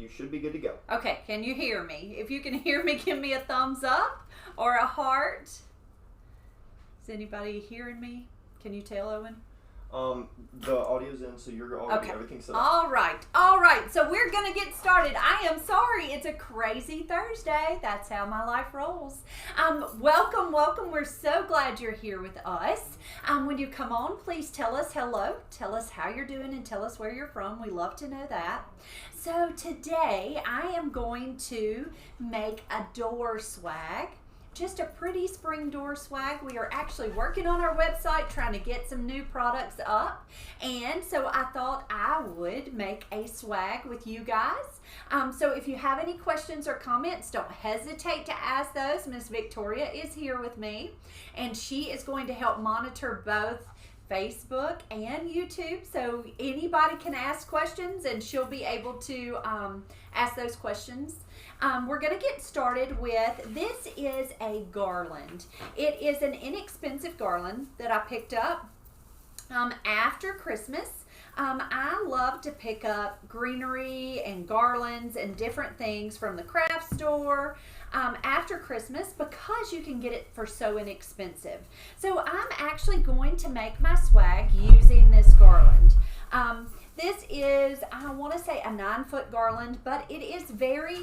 you should be good to go. Okay, can you hear me? If you can hear me, give me a thumbs up or a heart. Is anybody hearing me? Can you tell, Owen? The audio's in, so you're already, everything's set up. All right. So we're going to get started. I am sorry. It's a crazy Thursday. That's how my life rolls. Welcome. We're so glad you're here with us. When you come on, please tell us hello. Tell us how you're doing and tell us where you're from. We love to know that. So today I am going to make a door swag. Just a pretty spring door swag. We are actually working on our website trying to get some new products up, and so I thought I would make a swag with you guys. So if you have any questions or comments, don't hesitate to ask those. Miss Victoria is here with me, and she is going to help monitor both Facebook and YouTube, so anybody can ask questions and she'll be able to ask those questions. We're going to get started with, this is a garland. It is an inexpensive garland that I picked up after Christmas. I love to pick up greenery and garlands and different things from the craft store after Christmas because you can get it for so inexpensive. So I'm actually going to make my swag using this garland. This is, I want to say, a 9-foot garland, but it is very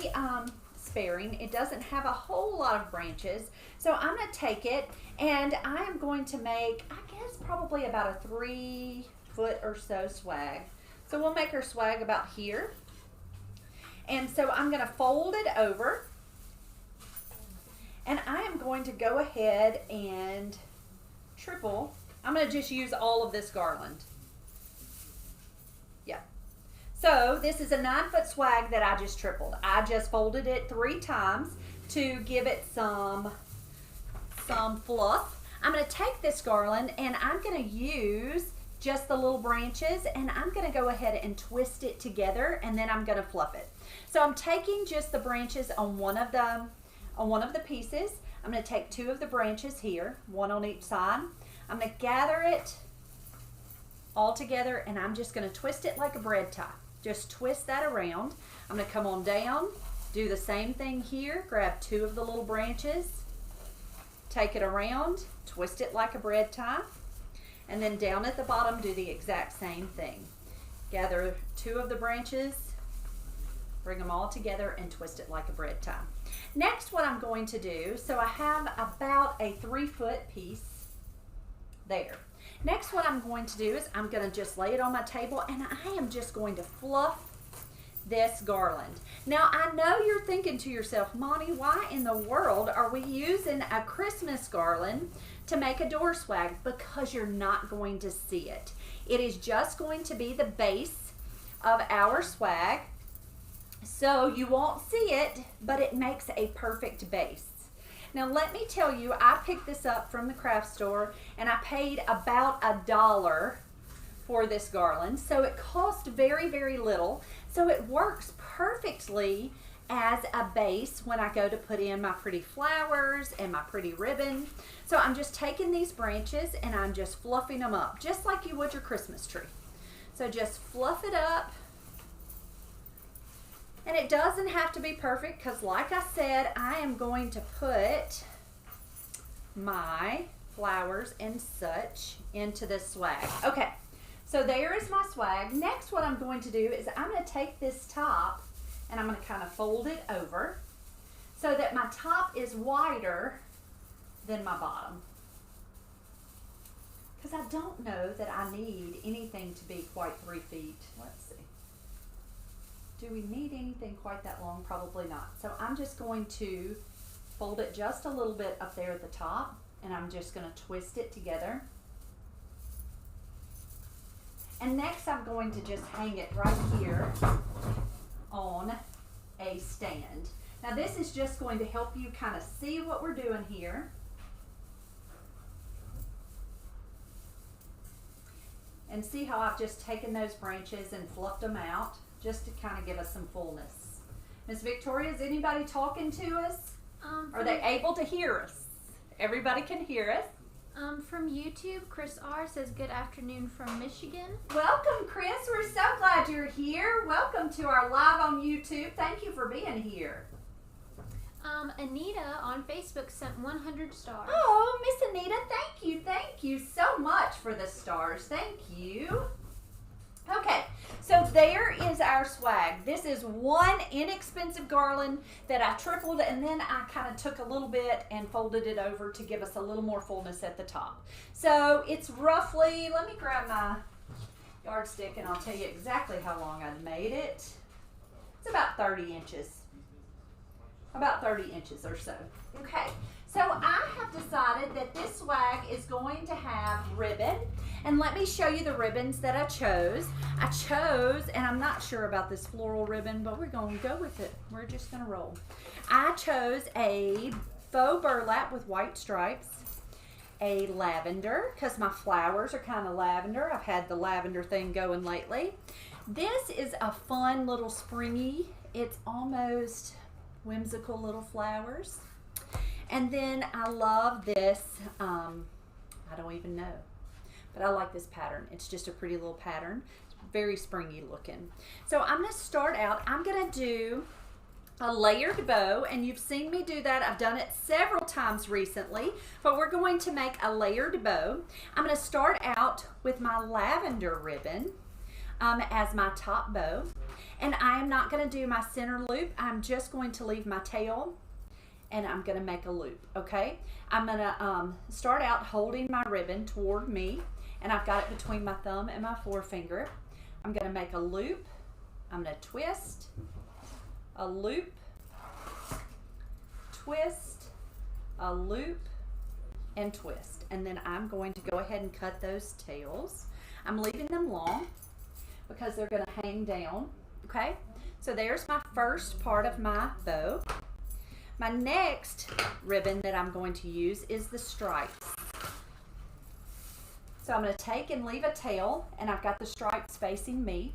sparing. It doesn't have a whole lot of branches. So I'm going to take it and I am going to make, I guess, probably about a 3-foot or so swag. So we'll make our swag about here. And so I'm going to fold it over. And I am going to go ahead and triple. I'm going to just use all of this garland. Yeah. So this is a 9-foot swag that I just tripled. I just folded it 3 times to give it some fluff. I'm going to take this garland and I'm going to use just the little branches and I'm going to go ahead and twist it together and then I'm going to fluff it. So I'm taking just the branches on one of the pieces. I'm going to take 2 of the branches here, 1 on each side. I'm going to gather it all together and I'm just going to twist it like a bread tie. Just twist that around. I'm going to come on down, do the same thing here, grab 2 of the little branches, take it around, twist it like a bread tie, and then down at the bottom do the exact same thing. Gather 2 of the branches, bring them all together and twist it like a bread tie. Next, what I'm going to do, so I have about a 3-foot piece there. Next, what I'm going to do is I'm going to just lay it on my table and I am just going to fluff this garland. Now, I know you're thinking to yourself, Monty, why in the world are we using a Christmas garland to make a door swag? Because you're not going to see it. It is just going to be the base of our swag. So you won't see it, but it makes a perfect base. Now let me tell you, I picked this up from the craft store and I paid about $1 for this garland. So it cost very, very little. So it works perfectly as a base when I go to put in my pretty flowers and my pretty ribbon. So I'm just taking these branches and I'm just fluffing them up, just like you would your Christmas tree. So just fluff it up. And it doesn't have to be perfect because, like I said, I am going to put my flowers and such into this swag. Okay, so there is my swag. Next, what I'm going to do is I'm going to take this top and I'm going to kind of fold it over so that my top is wider than my bottom. Because I don't know that I need anything to be quite 3 feet. Let's see. Do we need anything quite that long? Probably not. So I'm just going to fold it just a little bit up there at the top and I'm just going to twist it together. And next I'm going to just hang it right here on a stand. Now this is just going to help you kind of see what we're doing here. And see how I've just taken those branches and fluffed them out just to kind of give us some fullness. Miss Victoria, is anybody talking to us? Are they able to hear us? Everybody can hear us? From YouTube, Chris R. says, good afternoon from Michigan. Welcome, Chris. We're so glad you're here. Welcome to our live on YouTube. Thank you for being here. Anita on Facebook sent 100 stars. Oh, Miss Anita, thank you. Thank you so much for the stars. Thank you. Okay, so there is our swag. This is one inexpensive garland that I tripled, and then I kind of took a little bit and folded it over to give us a little more fullness at the top. So it's roughly, let me grab my yardstick and I'll tell you exactly how long I made it. It's about 30 inches. About 30 inches or so. Okay, so I have decided that this swag is going to have ribbon, and let me show you the ribbons that I chose. And I'm not sure about this floral ribbon, but we're going to go with it. We're just going to roll. I chose a faux burlap with white stripes, a lavender, because my flowers are kind of lavender. I've had the lavender thing going lately. This is a fun little springy, it's almost whimsical little flowers. And then I love this, I don't even know, but I like this pattern. It's just a pretty little pattern. It's very springy looking. So I'm going to start out, I'm going to do a layered bow, and you've seen me do that. I've done it several times recently, but we're going to make a layered bow. I'm going to start out with my lavender ribbon as my top bow, and I am not going to do my center loop. I'm just going to leave my tail, and I'm going to make a loop. Okay, I'm going to start out holding my ribbon toward me, and I've got it between my thumb and my forefinger. I'm going to make a loop. I'm going to twist, a loop, twist, a loop, and twist. And then I'm going to go ahead and cut those tails. I'm leaving them long because they're going to hang down. Okay, so there's my first part of my bow. My next ribbon that I'm going to use is the stripes. So I'm going to take and leave a tail, and I've got the stripes facing me.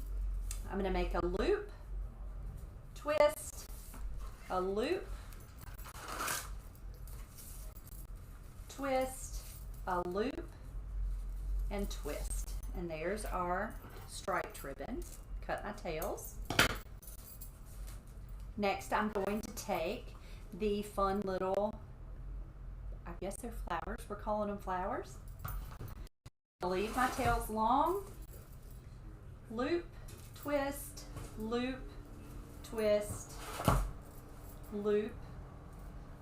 I'm going to make a loop, twist, a loop, twist, a loop, and twist. And there's our striped ribbon. Cut my tails. Next, I'm going to take the fun little, I guess they're flowers. We're calling them flowers. I'll leave my tails long, loop, twist, loop, twist, loop,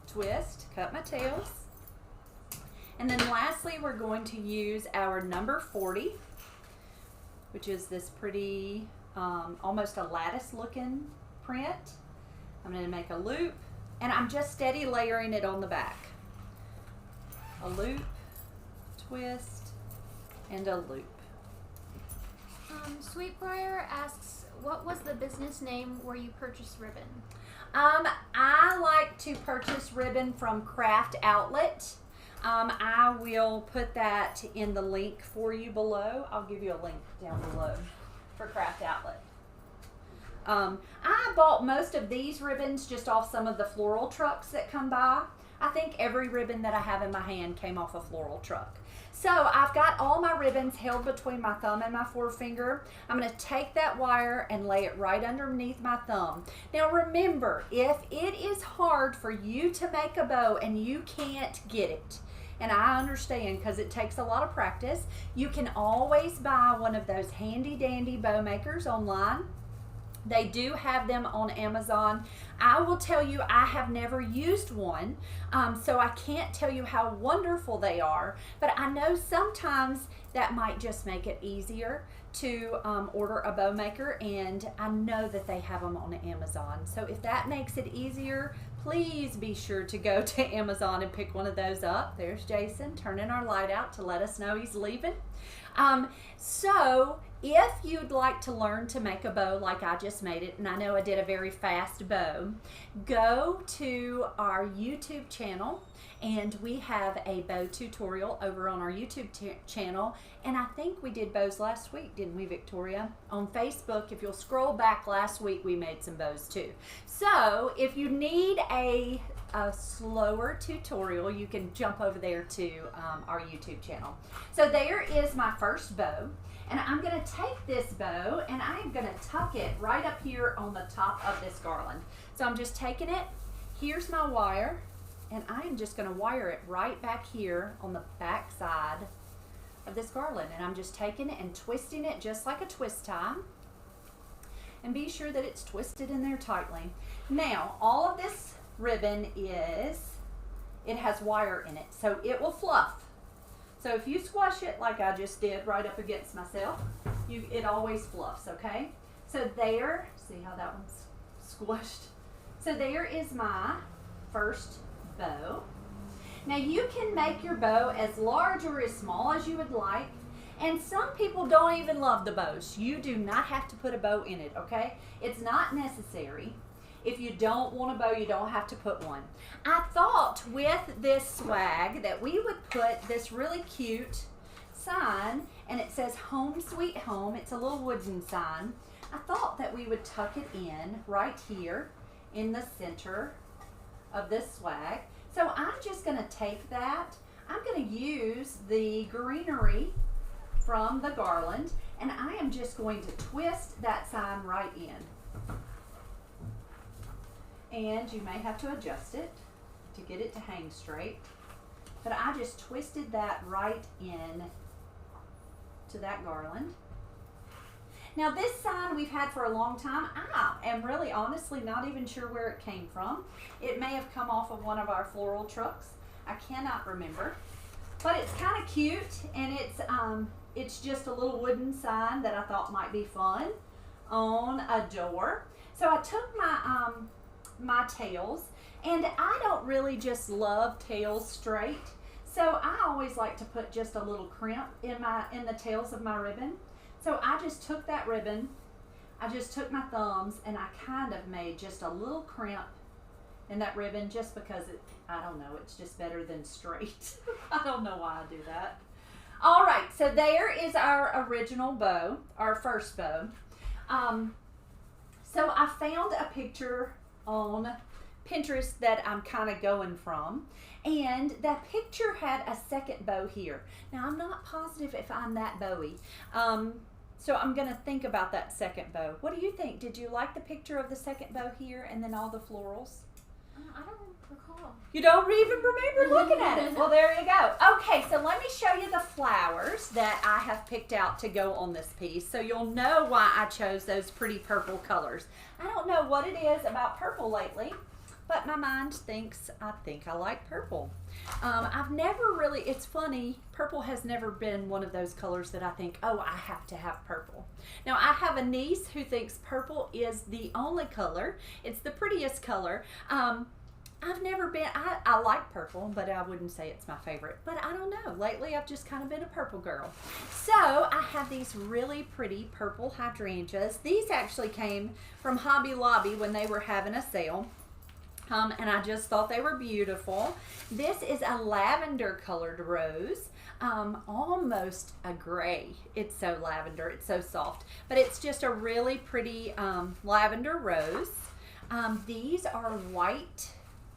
twist, cut my tails. And then lastly, we're going to use our number 40, which is this pretty, almost a lattice looking print. I'm going to make a loop, and I'm just steady layering it on the back. A loop, twist, and a loop. Sweetbriar asks, what was the business name where you purchased ribbon? I like to purchase ribbon from Craft Outlet. I will put that in the link for you below. I'll give you a link down below for Craft Outlet. I bought most of these ribbons just off some of the floral trucks that come by. I think every ribbon that I have in my hand came off a floral truck. So I've got all my ribbons held between my thumb and my forefinger. I'm going to take that wire and lay it right underneath my thumb. Now remember, if it is hard for you to make a bow and you can't get it, and I understand because it takes a lot of practice, you can always buy one of those handy dandy bow makers online. They do have them on Amazon. I will tell you, I have never used one, so I can't tell you how wonderful they are, but I know sometimes that might just make it easier to order a bow maker, and I know that they have them on Amazon. So if that makes it easier, please be sure to go to Amazon and pick one of those up. There's Jason turning our light out to let us know he's leaving. So if you'd like to learn to make a bow like I just made it, and I know I did a very fast bow, go to our YouTube channel, and we have a bow tutorial over on our YouTube channel, and I think we did bows last week, didn't we, Victoria? On Facebook, if you'll scroll back last week, we made some bows too. So if you need a a slower tutorial, you can jump over there to our YouTube channel. So there is my first bow. And I'm going to take this bow and I'm going to tuck it right up here on the top of this garland. So I'm just taking it, here's my wire, and I am just going to wire it right back here on the back side of this garland. And I'm just taking it and twisting it just like a twist tie. And be sure that it's twisted in there tightly. Now, all of this ribbon it has wire in it, so it will fluff. So if you squash it like I just did right up against myself, it always fluffs, okay? So there, see how that one's squished? So there is my first bow. Now you can make your bow as large or as small as you would like. And some people don't even love the bows. You do not have to put a bow in it, okay? It's not necessary. If you don't want a bow, you don't have to put one. I thought with this swag that we would put this really cute sign, and it says Home Sweet Home. It's a little wooden sign. I thought that we would tuck it in right here in the center of this swag. So I'm just gonna take that. I'm gonna use the Greenery from the garland, and I am just going to twist that sign right in. And you may have to adjust it to get it to hang straight. But I just twisted that right in to that garland. Now this sign we've had for a long time. I am really honestly not even sure where it came from. It may have come off of one of our floral trucks. I cannot remember. But it's kind of cute, and it's just a little wooden sign that I thought might be fun on a door. So I took my tails, and I don't really just love tails straight, so I always like to put just a little crimp in the tails of my ribbon. So I just took that ribbon, I just took my thumbs, and I kind of made just a little crimp in that ribbon just because I don't know, it's just better than straight. I don't know why I do that. All right, so there is our original bow, our first bow. So I found a picture on Pinterest that I'm kind of going from, and that picture had a second bow here. Now I'm not positive if I'm that bowy, so I'm gonna think about that second bow. What do you think? Did you like the picture of the second bow here and then all the florals? I don't recall. You don't even remember looking at it. Well, there you go. Okay, so let me show you the flowers that I have picked out to go on this piece, so you'll know why I chose those pretty purple colors. I don't know what it is about purple lately, but my mind thinks I like purple. I've never really, it's funny, purple has never been one of those colors that I think, oh, I have to have purple. Now, I have a niece who thinks purple is the only color. It's the prettiest color. I've never been, I like purple, but I wouldn't say it's my favorite. But I don't know, lately I've just kind of been a purple girl. So I have these really pretty purple hydrangeas. These actually came from Hobby Lobby when they were having a sale. And I just thought they were beautiful. This is a lavender colored rose, almost a gray. It's so lavender, it's so soft, but it's just a really pretty lavender rose. These are white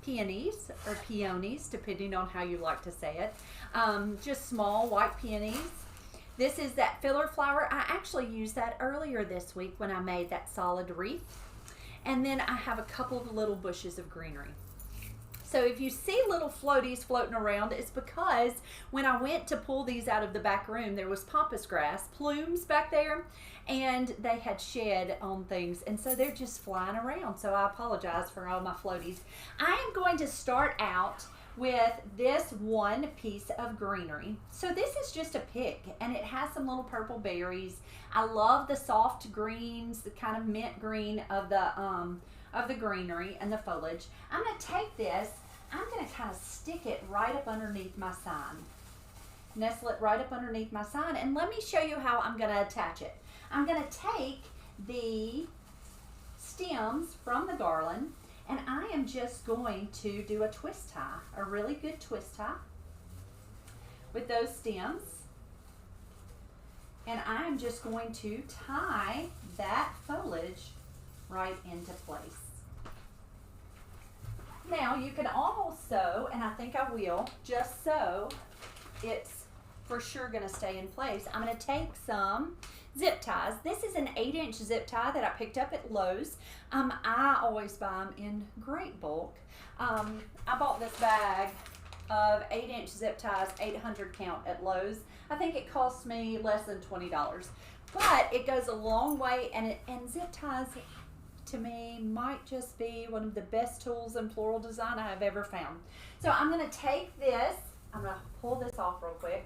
peonies, or peonies, depending on how you like to say it. Just small white peonies. This is that filler flower. I actually used that earlier this week when I made that solid wreath. And then I have a couple of little bushes of greenery. So if you see little floaties floating around, it's because when I went to pull these out of the back room, there was pampas grass plumes back there, and they had shed on things, and so they're just flying around. So I apologize for all my floaties. I am going to start out with this one piece of greenery. So this is just a pick, and it has some little purple berries. I love the soft greens, the kind of mint green of the greenery and the foliage. I'm going to take this, I'm going to kind of stick it right up underneath my sign. Nestle it right up underneath my sign, and let me show you how I'm going to attach it. I'm going to take the stems from the garland, and I am just going to do a twist tie, a really good twist tie with those stems. And I am just going to tie that foliage right into place. Now you can also, and I think I will, just so it's for sure going to stay in place, I'm going to take some zip ties. This is an 8-inch zip tie that I picked up at Lowe's. I always buy them in great bulk. I bought this bag of 8-inch zip ties, 800 count at Lowe's. I think it cost me less than $20, but it goes a long way, and zip ties to me might just be one of the best tools in floral design I have ever found. So I'm going to take this, I'm going to pull this off real quick,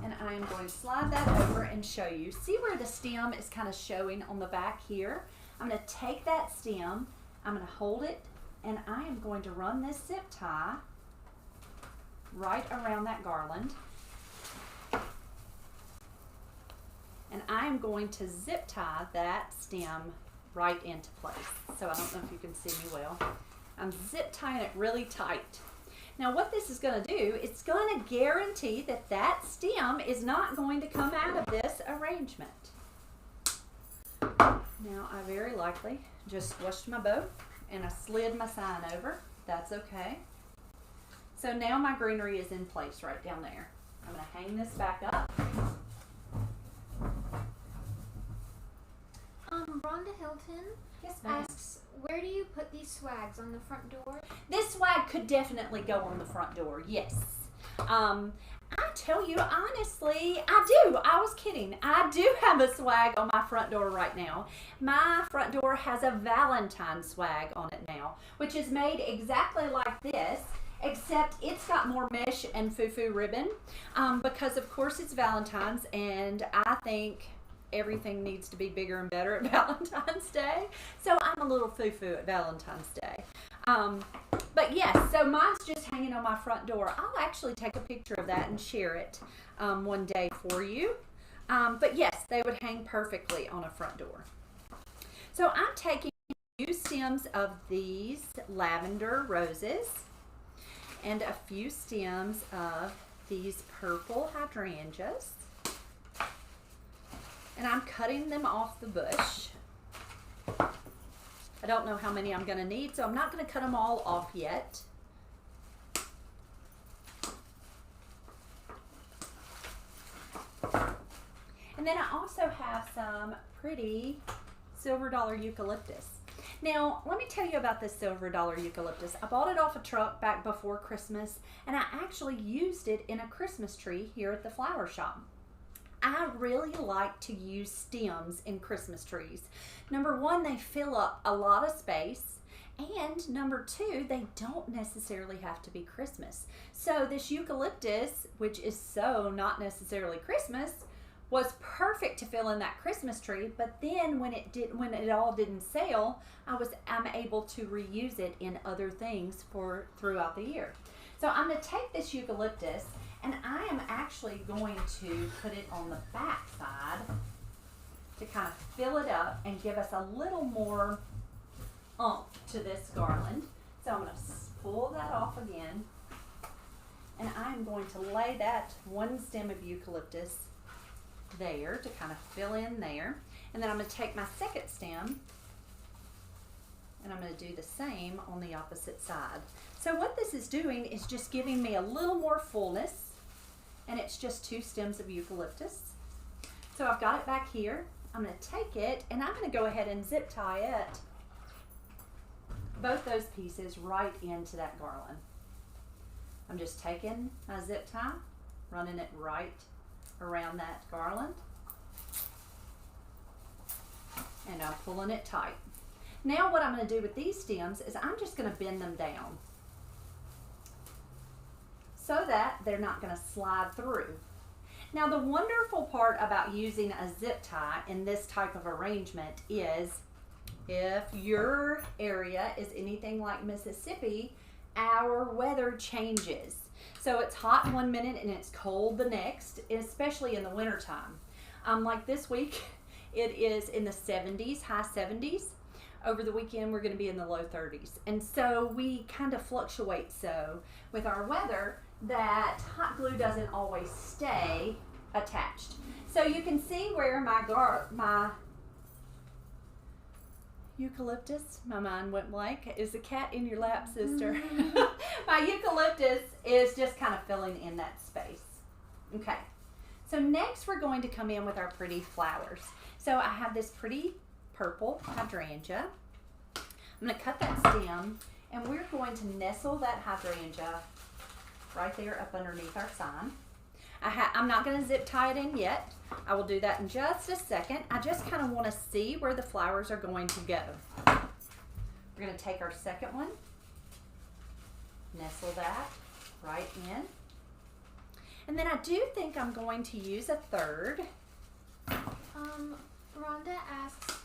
and I am going to slide that over and show you. See where the stem is kind of showing on the back here? I'm going to take that stem, I'm going to hold it, and I am going to run this zip tie right around that garland. And I am going to zip tie that stem right into place. So I don't know if you can see me well. I'm zip tying it really tight. Now what this is going to do, it's going to guarantee that that stem is not going to come out of this arrangement. Now I very likely just squished my bow and I slid my sign over. That's okay. So now my greenery is in place right down there. I'm going to hang this back up. Rhonda Hilton Yes, ma'am. asks, where do you put these swags, on the front door? This swag could definitely go on the front door, yes. I tell you, honestly, I do. I was kidding. I do have a swag on my front door right now. My front door has a Valentine swag on it now, which is made exactly like this, except it's got more mesh and foo-foo ribbon because, of course, it's Valentine's, and I think everything needs to be bigger and better at Valentine's Day. So I'm a little foo-foo at Valentine's Day. But yes, so mine's just hanging on my front door. I'll actually take a picture of that and share it one day for you. But yes, they would hang perfectly on a front door. So I'm taking a few stems of these lavender roses and a few stems of these purple hydrangeas. And I'm cutting them off the bush. I don't know how many I'm going to need, so I'm not going to cut them all off yet. And then I also have some pretty silver dollar eucalyptus. Now, let me tell you about this silver dollar eucalyptus. I bought it off a truck back before Christmas, and I actually used it in a Christmas tree here at the flower shop. I really like to use stems in Christmas trees. Number one, they fill up a lot of space, and number two, they don't necessarily have to be Christmas. So this eucalyptus, which is so not necessarily Christmas, was perfect to fill in that Christmas tree, but then when it all didn't sell, I'm able to reuse it in other things throughout the year. So I'm going to take this eucalyptus, and I am actually going to put it on the back side to kind of fill it up and give us a little more oomph to this garland. So I'm going to pull that off again, and I'm going to lay that one stem of eucalyptus there to kind of fill in there. And then I'm going to take my second stem and I'm going to do the same on the opposite side. So what this is doing is just giving me a little more fullness, and it's just two stems of eucalyptus. So I've got it back here. I'm going to take it and I'm going to go ahead and zip tie it, both those pieces, right into that garland. I'm just taking my zip tie, running it right around that garland, and I'm pulling it tight. Now what I'm going to do with these stems is I'm just going to bend them down so that they're not going to slide through. Now the wonderful part about using a zip tie in this type of arrangement is if your area is anything like Mississippi, our weather changes. So it's hot one minute and it's cold the next, especially in the wintertime. Like this week, it is in the 70s, high 70s. Over the weekend, we're going to be in the low 30s. And so we kind of fluctuate so with our weather that hot glue doesn't always stay attached. So you can see where my eucalyptus, my mind went blank. Is the cat in your lap, sister? My eucalyptus is just kind of filling in that space. Okay, so next we're going to come in with our pretty flowers. So I have this pretty purple hydrangea. I'm going to cut that stem, and we're going to nestle that hydrangea right there up underneath our sign. I'm not going to zip tie it in yet. I will do that in just a second. I just kind of want to see where the flowers are going to go. We're going to take our second one, nestle that right in. And then I do think I'm going to use a third. Rhonda asks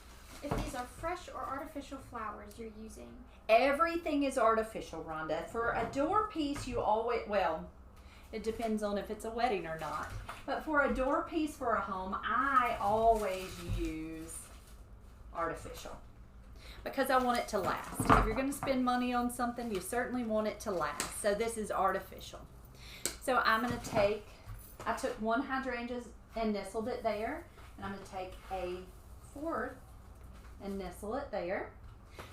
if these are fresh or artificial flowers you're using. Everything is artificial, Rhonda. For a door piece, you always, well, it depends on if it's a wedding or not. But for a door piece for a home, I always use artificial because I want it to last. If you're going to spend money on something, you certainly want it to last. So this is artificial. So I'm going to take, I took one hydrangea and nestled it there. And I'm going to take a fourth and nestle it there.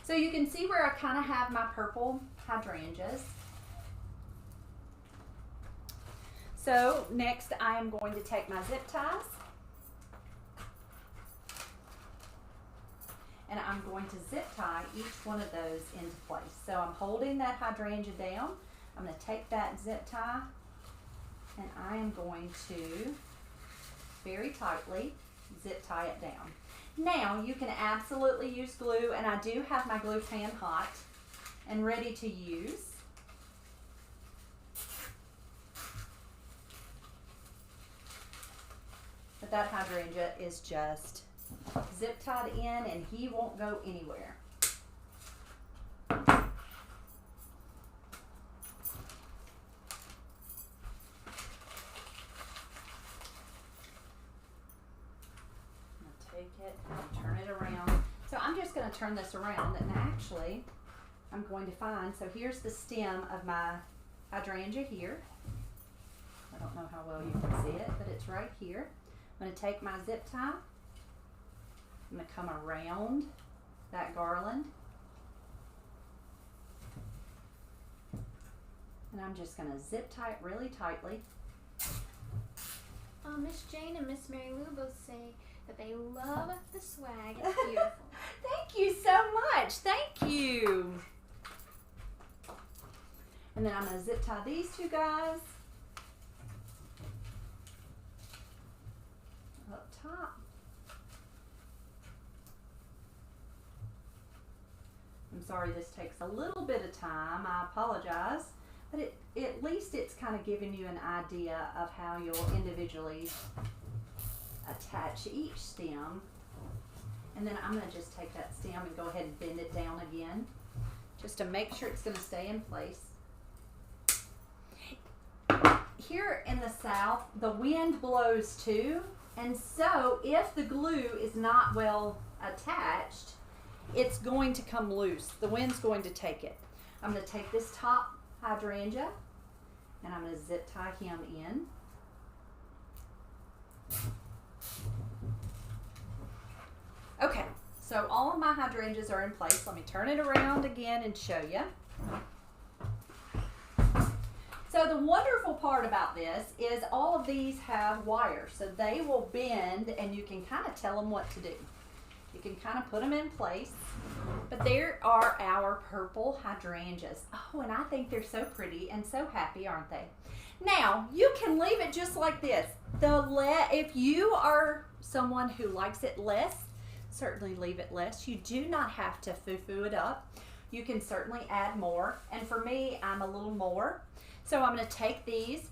So you can see where I kind of have my purple hydrangeas. So next I am going to take my zip ties and I'm going to zip tie each one of those into place. So I'm holding that hydrangea down. I'm going to take that zip tie and I am going to very tightly zip tie it down. Now you can absolutely use glue, and I do have my glue pan hot and ready to use. But that hydrangea is just zip tied in and he won't go anywhere. Take it and turn it around. So I'm just going to turn this around, and actually I'm going to find, so here's the stem of my hydrangea here. I don't know how well you can see it, but it's right here. I'm going to take my zip tie. I'm going to come around that garland. And I'm just going to zip tie it really tightly. Miss Jane and Miss Mary Lou both say that they love the swag. It's beautiful. Thank you so much. Thank you. And then I'm going to zip tie these two guys up top. I'm sorry this takes a little bit of time. I apologize. But at least it's kind of giving you an idea of how you'll individually attach each stem. And then I'm going to just take that stem and go ahead and bend it down again just to make sure it's going to stay in place. Here in the South, the wind blows too, and so if the glue is not well attached, it's going to come loose. The wind's going to take it. I'm going to take this top hydrangea and I'm going to zip tie him in. Okay, so all of my hydrangeas are in place. Let me turn it around again and show you. So the wonderful part about this is all of these have wires, so they will bend and you can kind of tell them what to do. You can kind of put them in place. But there are our purple hydrangeas. Oh, and I think they're so pretty and so happy, aren't they? Now, you can leave it just like this. If you are someone who likes it less, certainly leave it less. You do not have to foo-foo it up. You can certainly add more. And for me, I'm a little more. So I'm going to take these,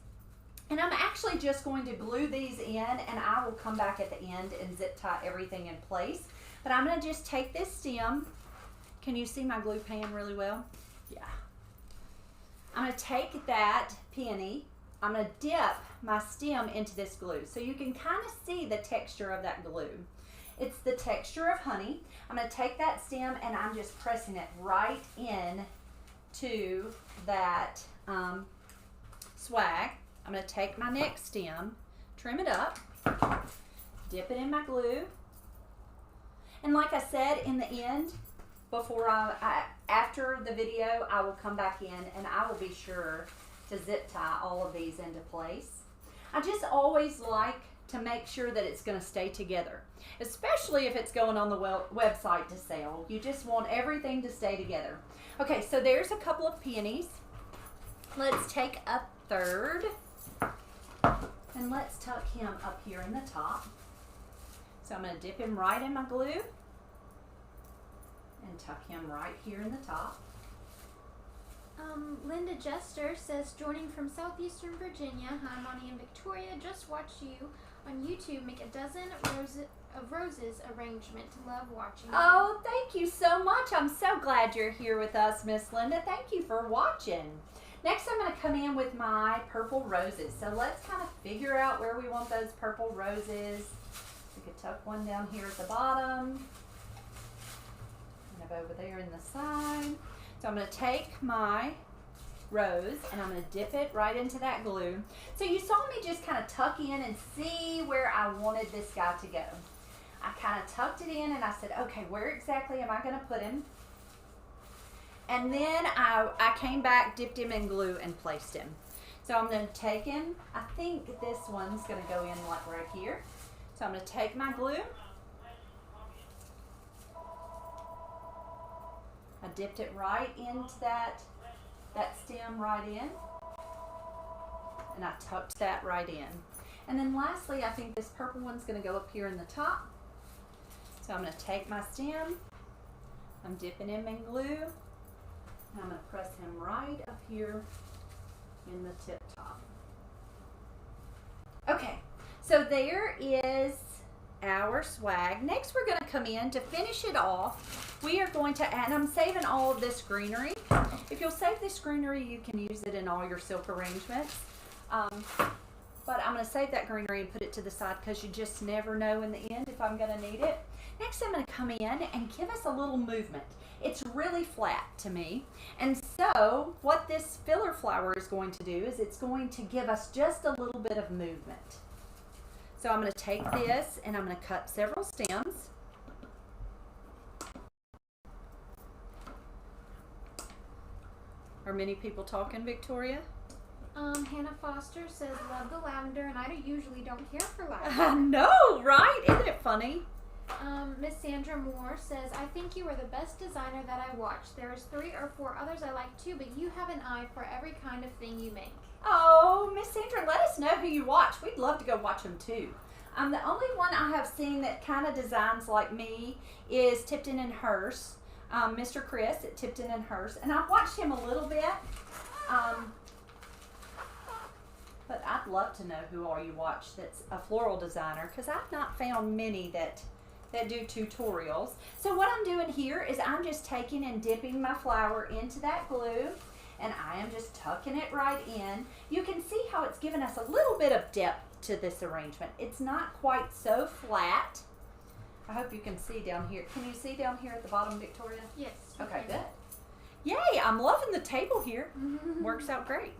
and I'm actually just going to glue these in, and I will come back at the end and zip tie everything in place. But I'm going to just take this stem. Can you see my glue pan really well? Yeah. I'm going to take that penny. I'm going to dip my stem into this glue so you can kind of see the texture of that glue. It's the texture of honey. I'm going to take that stem and I'm just pressing it right in to that swag. I'm going to take my next stem, trim it up, dip it in my glue. And like I said, in the end, before after the video, I will come back in and I will be sure to zip tie all of these into place. I just always like to make sure that it's going to stay together, especially if it's going on the website to sell. You just want everything to stay together. Okay, so there's a couple of peonies. Let's take a third and let's tuck him up here in the top. So I'm going to dip him right in my glue and tuck him right here in the top. Linda Jester says, joining from southeastern Virginia. Hi, Monty and Victoria. Just watched you on YouTube make a dozen roses arrangement. Love watching. Oh, thank you so much. I'm so glad you're here with us, Miss Linda. Thank you for watching. Next, I'm going to come in with my purple roses. So let's kind of figure out where we want those purple roses. We could tuck one down here at the bottom, kind of over there in the side. So I'm going to take my rose and I'm going to dip it right into that glue. So you saw me just kind of tuck in and see where I wanted this guy to go. I kind of tucked it in and I said, okay, where exactly am I going to put him? And then I came back, dipped him in glue and placed him. So I'm going to take him. I think this one's going to go in like right here. So I'm going to take my glue. I dipped it right into that stem right in, and I tucked that right in. And then lastly, I think this purple one's going to go up here in the top. So I'm going to take my stem, I'm dipping him in glue, and I'm going to press him right up here in the tip top. Okay, so there is our swag. Next we're going to come in to finish it off. We are going to, and I'm saving all of this greenery. If you'll save this greenery, you can use it in all your silk arrangements. But I'm going to save that greenery and put it to the side because you just never know in the end if I'm going to need it. Next I'm going to come in and give us a little movement. It's really flat to me. And so what this filler flower is going to do is it's going to give us just a little bit of movement. So I'm going to take this and I'm going to cut several stems. Are many people talking, Victoria? Hannah Foster says, love the lavender, and I usually don't care for lavender. I know, right? Isn't it funny? Miss Sandra Moore says, I think you are the best designer that I watched. There's 3 or 4 others I like too, but you have an eye for every kind of thing you make. Oh, Miss Sandra, let us know who you watch. We'd love to go watch them too. The only one I have seen that kind of designs like me is Tipton and Hearst. Mr. Chris at Tipton and Hearst. And I've watched him a little bit. But I'd love to know who all you watch that's a floral designer, because I've not found many that do tutorials. So what I'm doing here is I'm just taking and dipping my flower into that glue, and I am just tucking it right in. You can see how it's given us a little bit of depth to this arrangement. It's not quite so flat. I hope you can see down here. Can you see down here at the bottom, Victoria? Yes. Okay, good. Yay, I'm loving the table here. Works out great.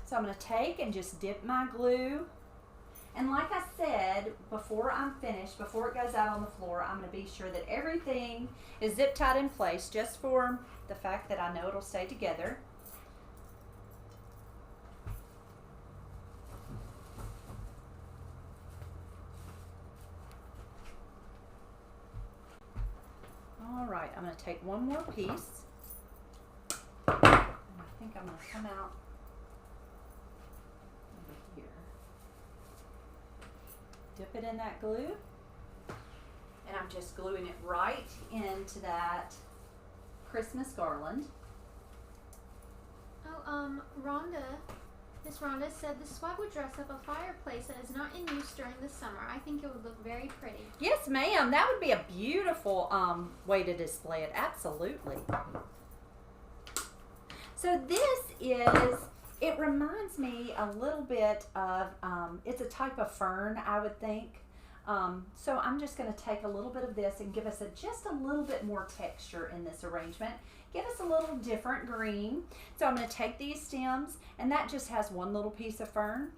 So I'm going to take and just dip my glue. And like I said, before I'm finished, before it goes out on the floor, I'm going to be sure that everything is zip tied in place, just for the fact that I know it'll stay together. All right, I'm going to take one more piece. And I think I'm going to come out over here. Dip it in that glue. And I'm just gluing it right into that Christmas garland. Oh, Miss Rhonda said the swag would dress up a fireplace that is not in use during the summer. I think it would look very pretty. Yes, ma'am. That would be a beautiful way to display it. Absolutely. So this is, it reminds me a little bit of, it's a type of fern, I would think. So I'm just going to take a little bit of this and give us just a little bit more texture in this arrangement. Give us a little different green. So I'm going to take these stems, and that just has one little piece of fern.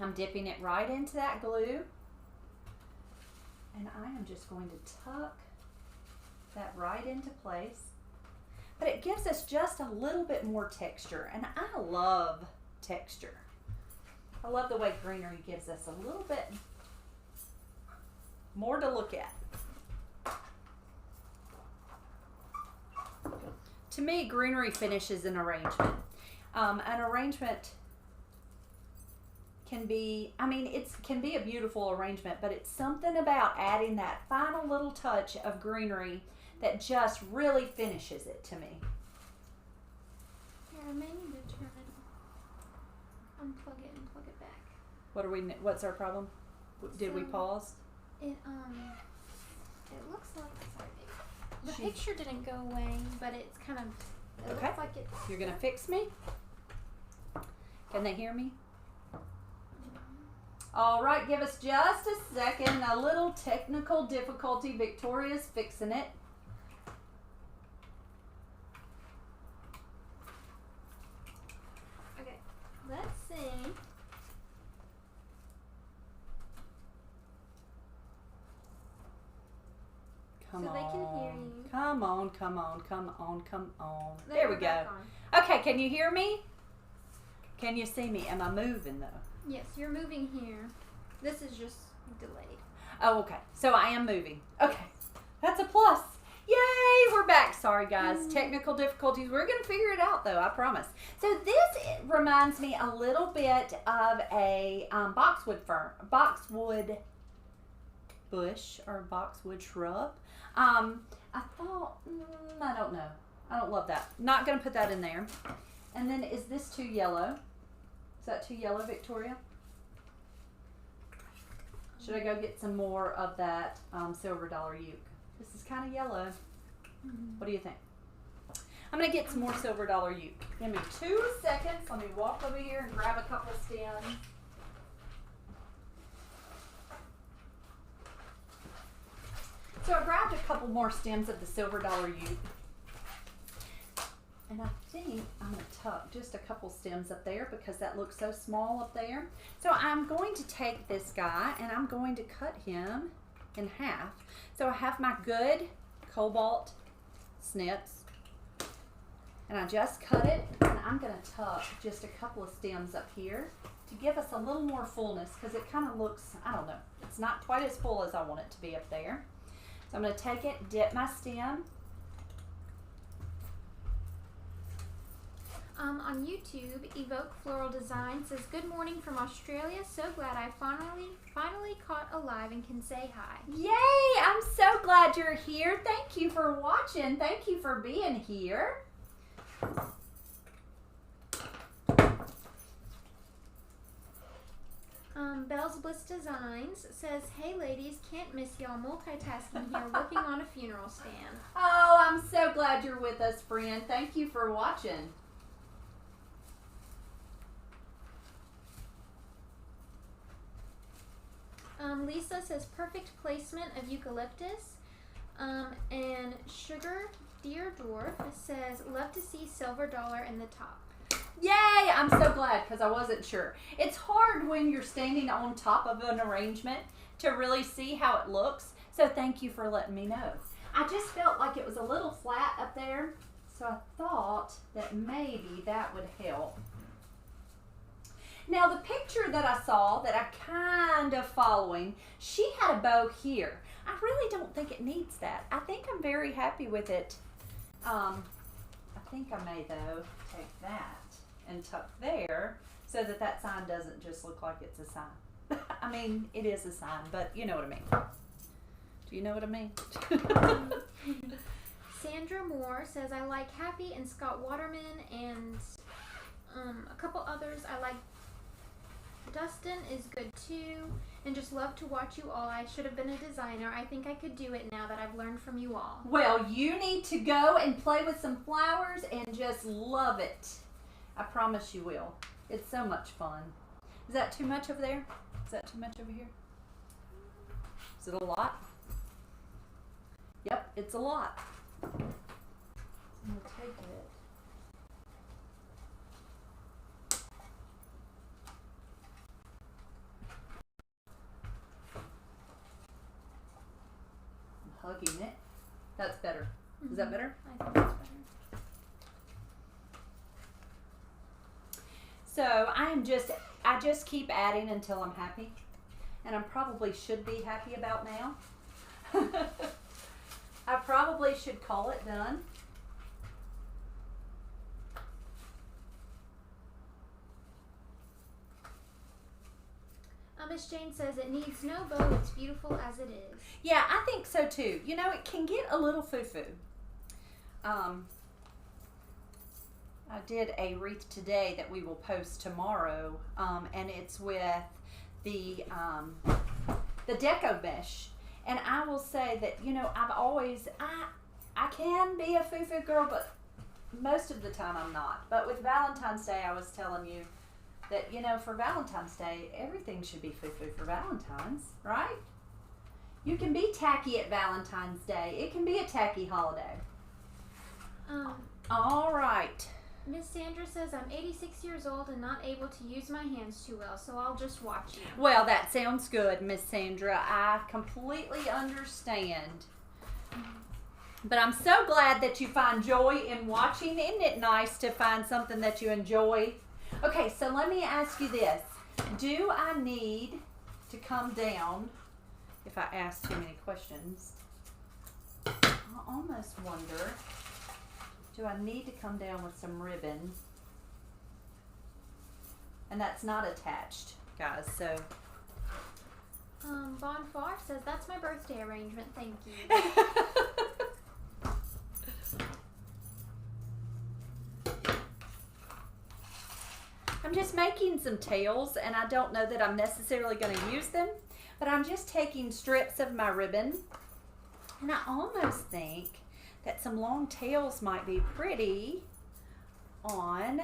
I'm dipping it right into that glue. And I am just going to tuck that right into place. But it gives us just a little bit more texture, and I love texture. I love the way Greenery gives us a little bit more to look at. To me, Greenery finishes an arrangement. An arrangement can be, it can be a beautiful arrangement, but it's something about adding that final little touch of Greenery that just really finishes it to me. Here, I may need to turn it, unplug it and plug it back. What's our problem? Did we pause? It looks like, sorry, the picture didn't go away, but it's kind of, it looks like it's. You're gonna fix me? Can they hear me? All right, give us just a second. A little technical difficulty. Victoria's fixing it. Okay, let's see. Come so on. They can hear you. Come on, come on, come on, come on. There There we we're go. back on. Okay, can you hear me? Can you see me? Am I moving though? Yes, you're moving here. This is just delayed. Oh, okay. So I am moving. Okay. That's a plus. Yay, we're back. Sorry, guys. Technical difficulties. We're going to figure it out, though. I promise. So this reminds me a little bit of a boxwood bush or boxwood shrub. I thought, I don't know. I don't love that. Not going to put that in there. And then is this too yellow? Is that too yellow, Victoria? Should I go get some more of that silver dollar uke? This is kind of yellow. What do you think? I'm going to get some more silver dollar uke. Give me 2 seconds. Let me walk over here and grab a couple of stems. So I grabbed a couple more stems of the silver dollar uke. And I think I'm going to tuck just a couple stems up there because that looks so small up there. So I'm going to take this guy and I'm going to cut him in half. So I have my good cobalt snips and I just cut it, and I'm going to tuck just a couple of stems up here to give us a little more fullness because it kind of looks, I don't know, it's not quite as full as I want it to be up there. So I'm going to take it, dip my stem. On YouTube, Evoke Floral Design says, "Good morning from Australia. So glad I finally caught alive and can say hi." Yay! I'm so glad you're here. Thank you for watching. Thank you for being here. Belle's Bliss Designs says, "Hey ladies, can't miss y'all multitasking here working on a funeral stand." Oh, I'm so glad you're with us, friend. Thank you for watching. Lisa says, "Perfect placement of eucalyptus." And Sugar Deer Dwarf says, "Love to see silver dollar in the top." Yay! I'm so glad because I wasn't sure. It's hard when you're standing on top of an arrangement to really see how it looks. So thank you for letting me know. I just felt like it was a little flat up there. So I thought that maybe that would help. Now the picture that I saw that I kind of following, she had a bow here. I really don't think it needs that. I think I'm very happy with it. I think I may though take that and tuck there so that that sign doesn't just look like it's a sign. I mean, it is a sign, but you know what I mean. Do you know what I mean? Sandra Moore says, "I like Happy and Scott Waterman and a couple others. I like Dustin is good too, and just love to watch you all. I should have been a designer. I think I could do it now that I've learned from you all." Well, you need to go and play with some flowers and just love it. I promise you will. It's so much fun. Is that too much over there? Is that too much over here? Is it a lot? Yep, it's a lot. I'm going to take it. I'm hugging it. That's better. Is that better? I think that's better. So I just keep adding until I'm happy. And I probably should be happy about now. I probably should call it done. Miss Jane says it needs no bow. It's beautiful as it is. Yeah, I think so too. You know, it can get a little foo-foo. I did a wreath today that we will post tomorrow, and it's with the deco mesh. And I will say that, you know, I can be a foo-foo girl, but most of the time I'm not. But with Valentine's Day, I was telling you that, you know, for Valentine's Day, everything should be foo-foo for Valentine's, right? You can be tacky at Valentine's Day. It can be a tacky holiday. All right. Miss Sandra says, I'm 86 years old and not able to use my hands too well, so I'll just watch you. Well, that sounds good, Miss Sandra. I completely understand. But I'm so glad that you find joy in watching. Isn't it nice to find something that you enjoy? Okay, so let me ask you this. Do I need to come down, if I ask too many questions? I almost wonder, do I need to come down with some ribbon? And that's not attached, guys, so. Bonfar says, that's my birthday arrangement, thank you. I'm just making some tails, and I don't know that I'm necessarily going to use them, but I'm just taking strips of my ribbon, and I almost think that some long tails might be pretty on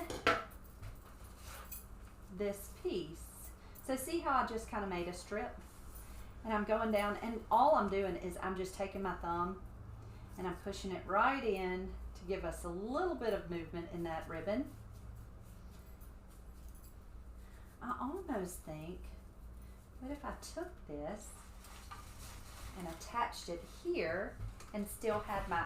this piece. So see how I just kind of made a strip? And I'm going down, and all I'm doing is I'm just taking my thumb and I'm pushing it right in to give us a little bit of movement in that ribbon. I almost think, what if I took this and attached it here and still had my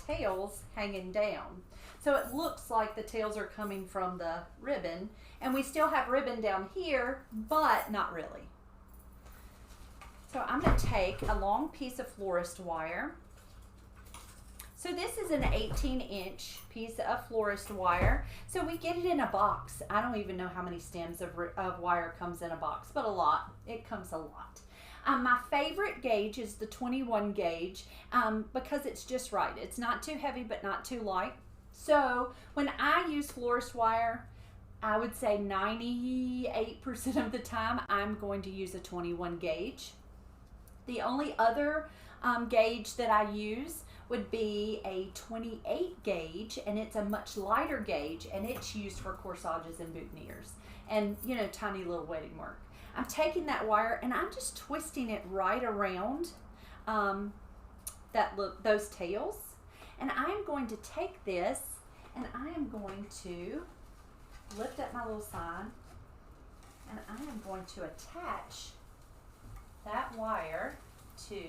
tails hanging down. So it looks like the tails are coming from the ribbon, and we still have ribbon down here, but not really. So I'm going to take a long piece of florist wire. So this is an 18-inch piece of florist wire. So we get it in a box. I don't even know how many stems of wire comes in a box, but a lot. It comes a lot. My favorite gauge is the 21 gauge because it's just right. It's not too heavy, but not too light. So when I use florist wire, I would say 98% of the time I'm going to use a 21 gauge. The only other gauge that I use would be a 28 gauge, and it's a much lighter gauge, and it's used for corsages and boutonnieres and, you know, tiny little wedding work. I'm taking that wire and I'm just twisting it right around those tails, and I'm going to take this and I am going to lift up my little sign, and I am going to attach that wire to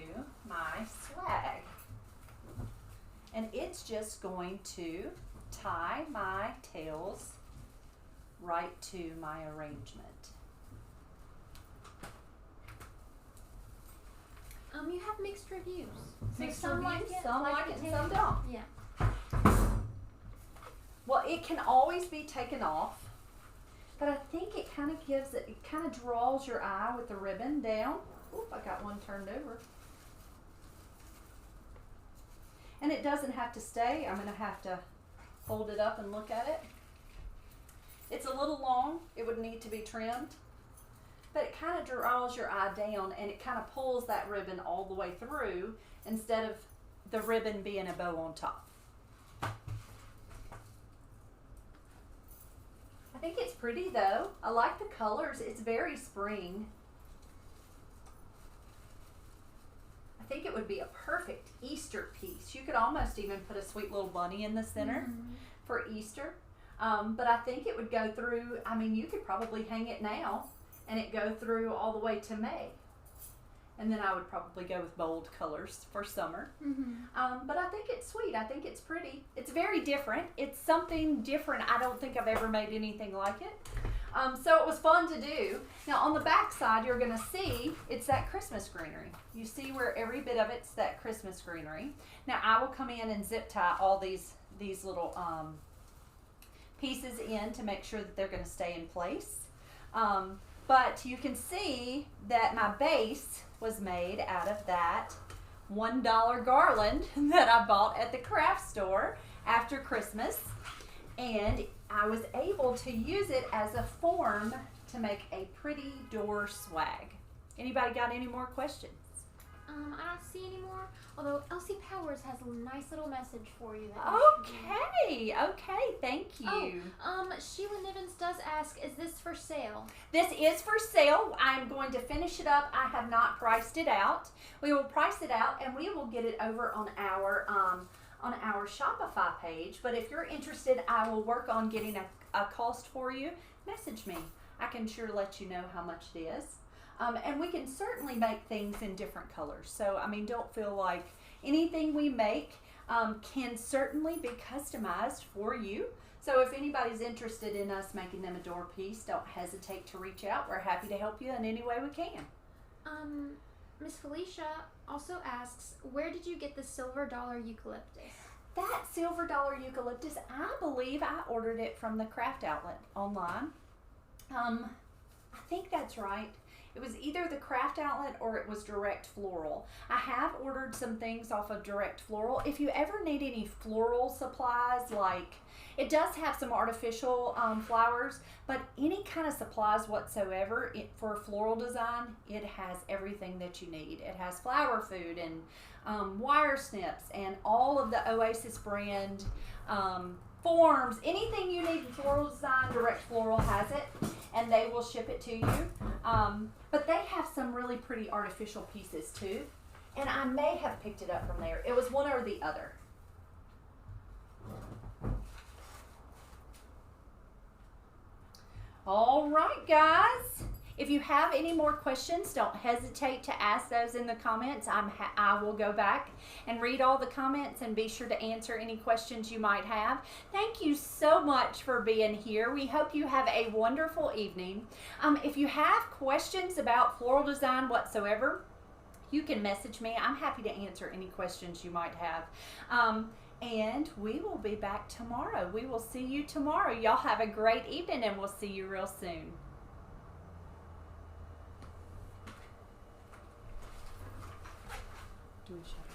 my swag. And it's just going to tie my tails right to my arrangement. You have mixed reviews. Mixed some reviews? like it, Some like it, the some tail. don't. Yeah. Well, it can always be taken off, but I think it kind of gives it kind of draws your eye with the ribbon down. Oop, I got one turned over. And it doesn't have to stay. I'm going to have to fold it up and look at it. It's a little long. It would need to be trimmed. But it kind of draws your eye down, and it kind of pulls that ribbon all the way through instead of the ribbon being a bow on top. I think it's pretty though. I like the colors. It's very spring. I think it would be a perfect Easter piece. You could almost even put a sweet little bunny in the center for Easter. But I think it would go through, I mean, you could probably hang it now and it go through all the way to May. And then I would probably go with bold colors for summer. But I think it's sweet. I think it's pretty. It's very different. It's something different. I don't think I've ever made anything like it. So it was fun to do. Now on the back side, you're going to see it's that Christmas greenery. You see where every bit of it's that Christmas greenery. Now I will come in and zip tie all these little pieces in to make sure that they're going to stay in place. But you can see that my base was made out of that $1 garland that I bought at the craft store after Christmas. And I was able to use it as a form to make a pretty door swag. Anybody got any more questions? I don't see any more. Although Elsie Powers has a nice little message for you. Okay, thank you. Sheila Nivens does ask, is this for sale? This is for sale. I'm going to finish it up. I have not priced it out. We will price it out and we will get it over on our Shopify page. But if you're interested, I will work on getting a cost for you. Message me. I can sure let you know how much it is. And we can certainly make things in different colors. So, I mean, don't feel like anything we make can certainly be customized for you. So if anybody's interested in us making them a door piece, don't hesitate to reach out. We're happy to help you in any way we can. Miss Felicia also asks, where did you get the silver dollar eucalyptus? That silver dollar eucalyptus, I believe I ordered it from the craft outlet online. I think that's right. It was either the craft outlet or it was Direct Floral. I have ordered some things off of Direct Floral. If you ever need any floral supplies, like it does have some artificial flowers, but any kind of supplies whatsoever for floral design, it has everything that you need. It has flower food and wire snips and all of the Oasis brand forms. Anything you need in floral design, Direct Floral has it, and they will ship it to you. But they have some really pretty artificial pieces too, and I may have picked it up from there. It was one or the other. All right, guys. If you have any more questions, don't hesitate to ask those in the comments. I will go back and read all the comments and be sure to answer any questions you might have. Thank you so much for being here. We hope you have a wonderful evening. If you have questions about floral design whatsoever, you can message me. I'm happy to answer any questions you might have. And we will be back tomorrow. We will see you tomorrow. Y'all have a great evening, and we'll see you real soon. Do we show?